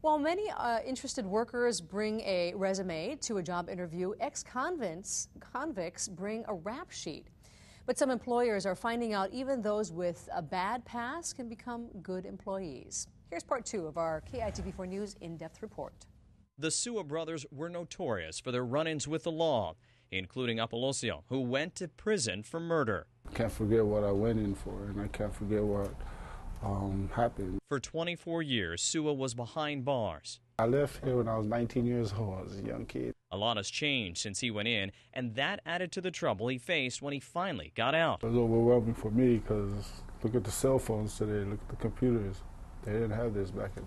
While many interested workers bring a resume to a job interview, ex-convicts bring a rap sheet. But some employers are finding out even those with a bad past can become good employees. Here's part two of our KITV4 News in-depth report. The Sua brothers were notorious for their run-ins with the law, including Apolosio, who went to prison for murder. I can't forget what I went in for, and I can't forget what happened. For 24 years, Sua was behind bars. I left here when I was 19 years old. I was a young kid. A lot has changed since he went in, and that added to the trouble he faced when he finally got out. It was overwhelming for me because look at the cell phones today, look at the computers. They didn't have this back in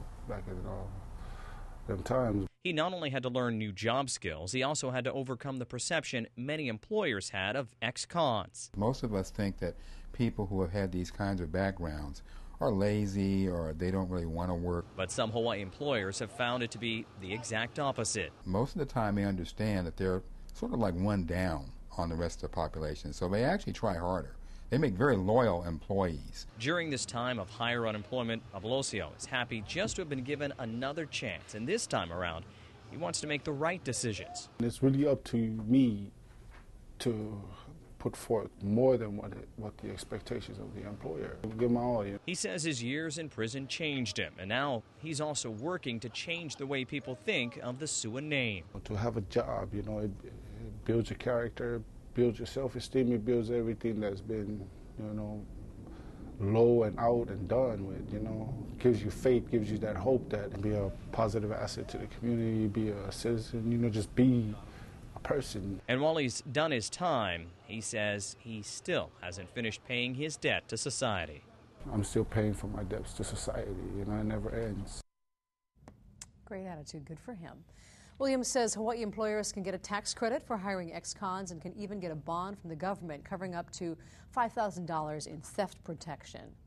them times. He not only had to learn new job skills, he also had to overcome the perception many employers had of ex-cons. Most of us think that people who have had these kinds of backgrounds are lazy or they don't really want to work. But some Hawaii employers have found it to be the exact opposite. Most of the time they understand that they're sort of like one down on the rest of the population, so they actually try harder. They make very loyal employees. During this time of higher unemployment, Apolosio is happy just to have been given another chance, and this time around, he wants to make the right decisions. It's really up to me to put forth more than what the expectations of the employer. Give my all. He says his years in prison changed him, and now he's also working to change the way people think of the Sua name. To have a job, you know, it builds your character, builds your self-esteem, it builds everything that's been, you know, low and out and done with, you know. Gives you faith, gives you that hope that be a positive asset to the community, be a citizen, you know, just be a person. And while he's done his time, he says he still hasn't finished paying his debt to society. I'm still paying for my debts to society, you know, it never ends. Great attitude, good for him. Williams says Hawaii employers can get a tax credit for hiring ex-cons and can even get a bond from the government covering up to $5,000 in theft protection.